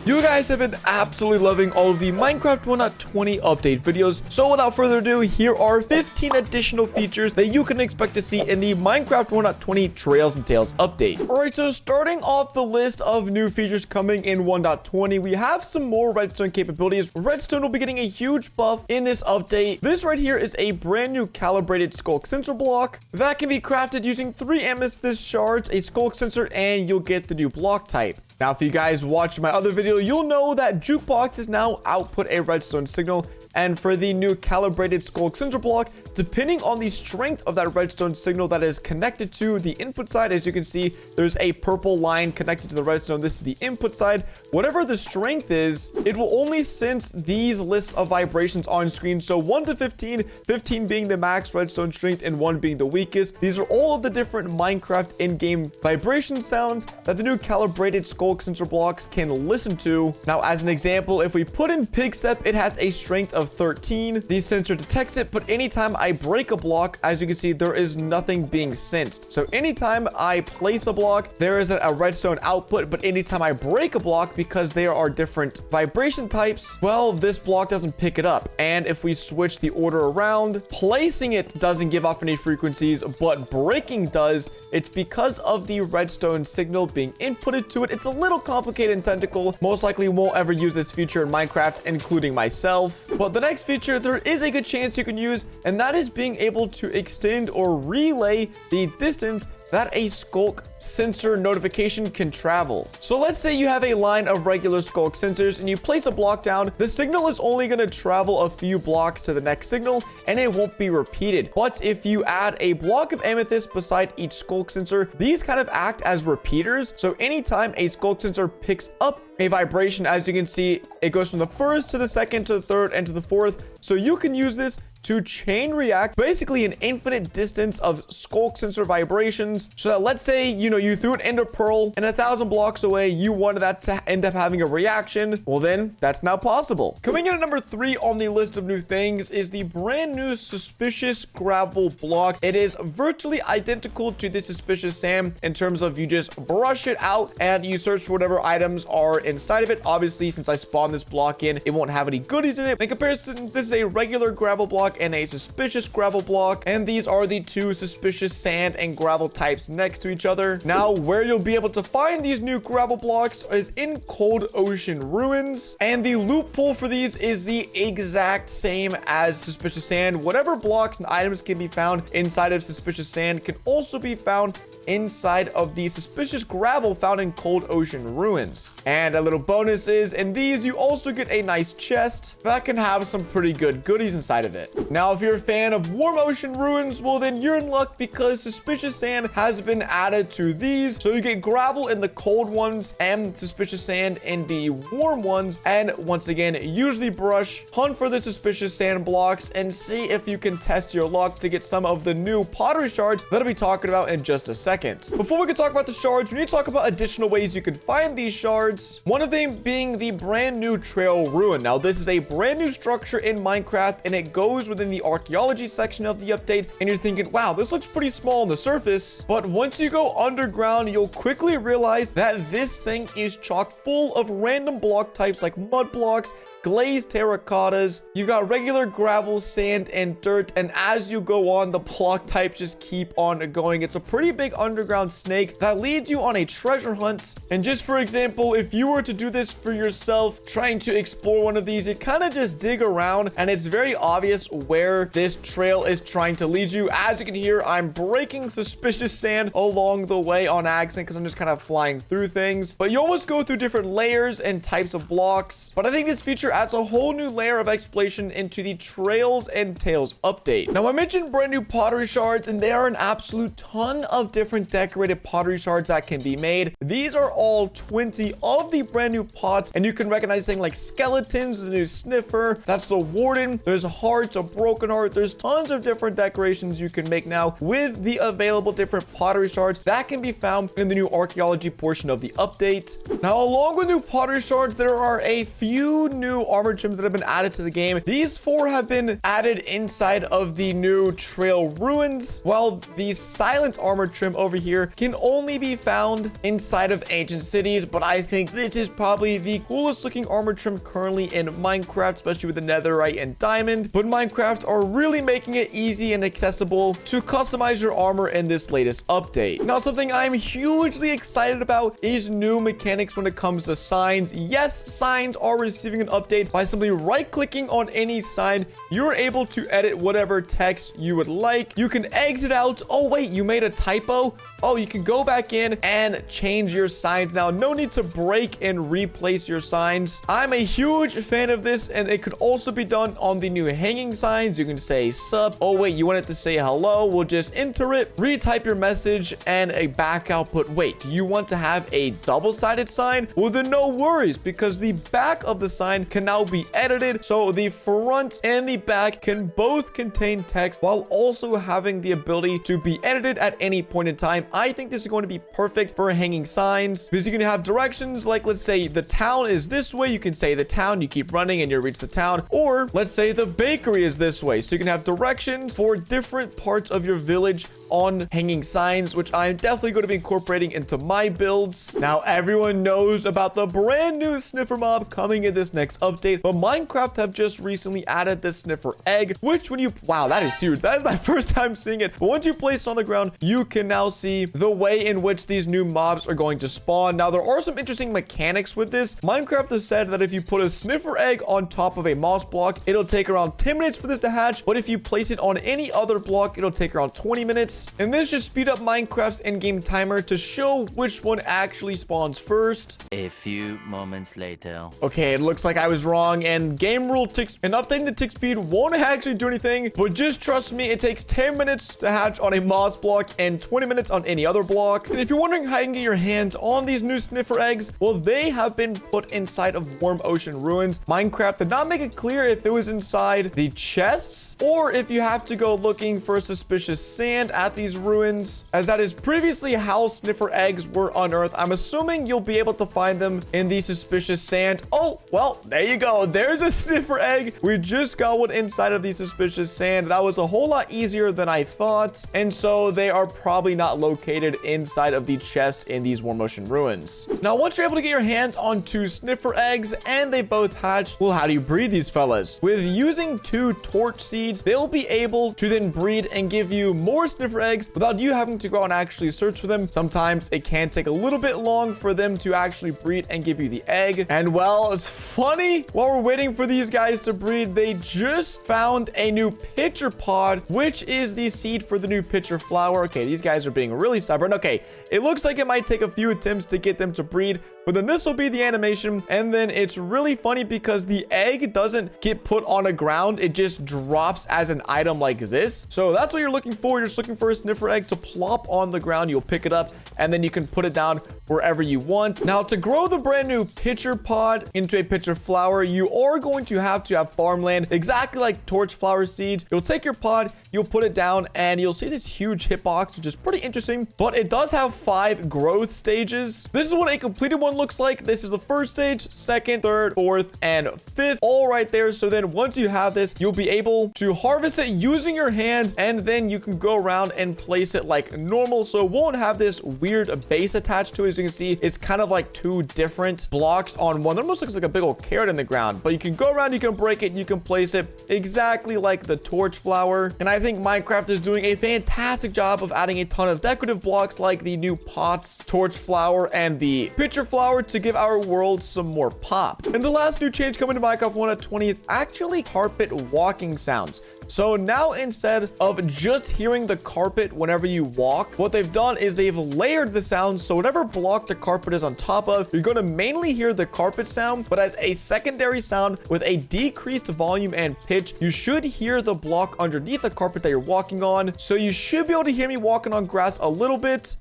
You guys have been absolutely loving all of the Minecraft 1.20 update videos, so without further ado, here are 15 additional features that you can expect to see in the Minecraft 1.20 Trails and Tales update. Alright, so starting off the list of new features coming in 1.20, we have some more redstone capabilities. Redstone will be getting a huge buff in this update. This right here is a brand new Calibrated Sculk Sensor block that can be crafted using 3 amethyst shards, a Sculk Sensor, and you'll get the new block type. Now, if you guys watched my other video, you'll know that jukeboxes now output a redstone signal. And for the new Calibrated Sculk Sensor block, depending on the strength of that redstone signal that is connected to the input side, as you can see, there's a purple line connected to the redstone. This is the input side. Whatever the strength is, it will only sense these lists of vibrations on screen. So 1 to 15, 15 being the max redstone strength and 1 being the weakest. These are all of the different Minecraft in-game vibration sounds that the new Calibrated Sculk Sensor blocks can listen to. Now, as an example, if we put in Pig Step, it has a strength of 13. The sensor detects it, but anytime I break a block, as you can see, there is nothing being sensed. So anytime I place a block, there is a redstone output, but anytime I break a block, because there are different vibration types, well, this block doesn't pick it up. And if we switch the order around, placing it doesn't give off any frequencies, but breaking does. It's because of the redstone signal being inputted to it. It's a little complicated and technical. Most likely won't ever use this feature in Minecraft, including myself. But the next feature there is a good chance you can use, and that is being able to extend or relay the distance that a Sculk sensor notification can travel. So let's say you have a line of regular Sculk sensors and you place a block down. The signal is only going to travel a few blocks to the next signal and it won't be repeated. But if you add a block of amethyst beside each Sculk sensor, these kind of act as repeaters. So anytime a Sculk sensor picks up a vibration, as you can see, it goes from the first to the second to the third and to the fourth. So you can use this to chain react basically an infinite distance of Sculk sensor vibrations. So that, let's say, you threw an ender pearl and 1,000 blocks away, you wanted that to end up having a reaction. Well, then that's now possible. Coming in at number 3 on the list of new things is the brand new suspicious gravel block. It is virtually identical to the suspicious sand in terms of you just brush it out and you search for whatever items are inside of it. Obviously, since I spawned this block in, it won't have any goodies in it. In comparison, this is a regular gravel block and a suspicious gravel block, and these are the 2 suspicious sand and gravel types next to each other. Now, where you'll be able to find these new gravel blocks is in cold ocean ruins, and the loophole for these is the exact same as suspicious sand. Whatever blocks and items can be found inside of suspicious sand can also be found inside of the suspicious gravel found in cold ocean ruins. And a little bonus is, in these you also get a nice chest that can have some pretty good goodies inside of it. Now, if you're a fan of warm ocean ruins, well, then you're in luck because suspicious sand has been added to these. So you get gravel in the cold ones and suspicious sand in the warm ones. And once again, usually brush, hunt for the suspicious sand blocks, and see if you can test your luck to get some of the new pottery shards that I'll be talking about in just a second. Before we can talk about the shards, we need to talk about additional ways you can find these shards. One of them being the brand new trail ruin. Now, this is a brand new structure in Minecraft, and it goes within the archaeology section of the update. And you're thinking, wow, this looks pretty small on the surface. But once you go underground, you'll quickly realize that this thing is chock full of random block types like mud blocks, glazed terracottas. You've got regular gravel, sand, and dirt, and as you go on, the block types just keep on going. It's a pretty big underground snake that leads you on a treasure hunt. And just for example, if you were to do this for yourself, trying to explore one of these, you kind of just dig around, and it's very obvious where this trail is trying to lead you. As you can hear, I'm breaking suspicious sand along the way on accident because I'm just kind of flying through things. But you almost go through different layers and types of blocks. But I think this feature adds a whole new layer of exploration into the Trails and Tales update. Now, I mentioned brand new pottery shards, and there are an absolute ton of different decorated pottery shards that can be made. These are all 20 of the brand new pots, and you can recognize things like skeletons, the new sniffer, that's the warden, there's hearts, a broken heart. There's tons of different decorations you can make now with the available different pottery shards that can be found in the new archaeology portion of the update. Now, along with new pottery shards, there are a few new new armor trims that have been added to the game. These 4 have been added inside of the new trail ruins, while the silent armor trim over here can only be found inside of ancient cities. But I think this is probably the coolest looking armor trim currently in Minecraft, especially with the netherite and diamond. But Minecraft are really making it easy and accessible to customize your armor in this latest update. Now, something I'm hugely excited about is new mechanics when it comes to signs. Yes, signs are receiving an update. By simply right-clicking on any sign, you're able to edit whatever text you would like. You can exit out. Oh wait, you made a typo. Oh, you can go back in and change your signs now. No need to break and replace your signs. I'm a huge fan of this, and it could also be done on the new hanging signs. You can say sup. Oh wait, you want it to say hello? We'll just enter it, retype your message, and a back output. Wait, do you want to have a double-sided sign? Well, then no worries, because the back of the sign can now be edited, so the front and the back can both contain text while also having the ability to be edited at any point in time. I think this is going to be perfect for hanging signs, because you can have directions like, let's say the town is this way. You can say the town, you keep running and you reach the town. Or let's say the bakery is this way, so you can have directions for different parts of your village on hanging signs, which I'm definitely going to be incorporating into my builds. Now, everyone knows about the brand new sniffer mob coming in this next update, but Minecraft have just recently added the Sniffer Egg, which when you, wow, that is huge. That is my first time seeing it. But once you place it on the ground, you can now see the way in which these new mobs are going to spawn. Now, there are some interesting mechanics with this. Minecraft has said that if you put a Sniffer Egg on top of a moss block, it'll take around 10 minutes for this to hatch, but if you place it on any other block, it'll take around 20 minutes. And this should speed up Minecraft's in-game timer to show which one actually spawns first. A few moments later. Okay, it looks like I was wrong, and game rule ticks and updating the tick speed won't actually do anything, but just trust me, it takes 10 minutes to hatch on a moss block and 20 minutes on any other block. And if you're wondering how you can get your hands on these new Sniffer Eggs, well, they have been put inside of warm ocean ruins. Minecraft did not make it clear if it was inside the chests or if you have to go looking for suspicious sand at these ruins, as that is previously how Sniffer Eggs were unearthed. I'm assuming you'll be able to find them in the suspicious sand. Oh, well, there you go. There's a Sniffer Egg. We just got one inside of the suspicious sand. That was a whole lot easier than I thought, and so they are probably not located inside of the chest in these warm ocean ruins. Now, once you're able to get your hands on 2 Sniffer Eggs and they both hatch, well, how do you breed these fellas? With using 2 torch seeds, they'll be able to then breed and give you more Sniffer Eggs without you having to go and actually search for them. Sometimes it can take a little bit long for them to actually breed and give you the egg. And well, it's funny, while we're waiting for these guys to breed, they just found a new pitcher pod, which is the seed for the new pitcher flower. Okay, these guys are being really stubborn. Okay, it looks like it might take a few attempts to get them to breed, but then this will be the animation. And then it's really funny because the egg doesn't get put on the ground. It just drops as an item like this. So that's what you're looking for. You're just looking for a Sniffer Egg to plop on the ground. You'll pick it up and then you can put it down wherever you want. Now, to grow the brand new pitcher pod into a pitcher flower, you are going to have farmland, exactly like torch flower seeds. You'll take your pod, you'll put it down, and you'll see this huge hitbox, which is pretty interesting, but it does have 5 growth stages. This is what a completed one looks like. This is the first stage, second, third, fourth, and fifth, all right there. So then once you have this, you'll be able to harvest it using your hand, and then you can go around and place it like normal, so it won't have this weird base attached to it. As you can see, it's kind of like 2 different blocks on one. That almost looks like a big old carrot in the ground, but you can go around, you can break it, you can place it exactly like the torch flower. And I think Minecraft is doing a fantastic job of adding a ton of decorative blocks like the new pots, torch flower, and the pitcher flower to give our world some more pop. And the last new change coming to Minecraft 1.20 is actually carpet walking sounds. So now, instead of just hearing the carpet whenever you walk, what they've done is they've layered the sounds. So whatever block the carpet is on top of, you're going to mainly hear the carpet sound, but as a secondary sound with a decreased volume and pitch, you should hear the block underneath the carpet that you're walking on. So you should be able to hear me walking on grass a little bit.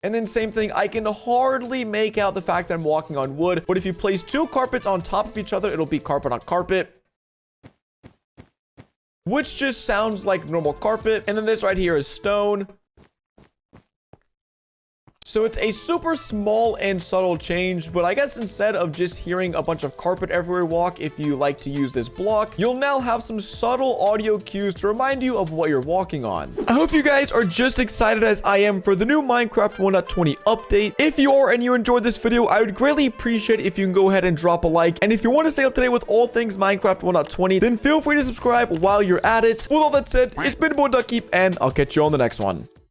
And then same thing, I can hardly make out the fact that I'm walking on wood, but if you place 2 carpets on top of each other, it'll be carpet on carpet, which just sounds like normal carpet. And then this right here is stone. So it's a super small and subtle change, but I guess instead of just hearing a bunch of carpet everywhere you walk, if you like to use this block, you'll now have some subtle audio cues to remind you of what you're walking on. I hope you guys are just excited as I am for the new Minecraft 1.20 update. If you are and you enjoyed this video, I would greatly appreciate it if you can go ahead and drop a like. And if you want to stay up to date with all things Minecraft 1.20, then feel free to subscribe while you're at it. With all that said, it's been Ducky, and I'll catch you on the next one.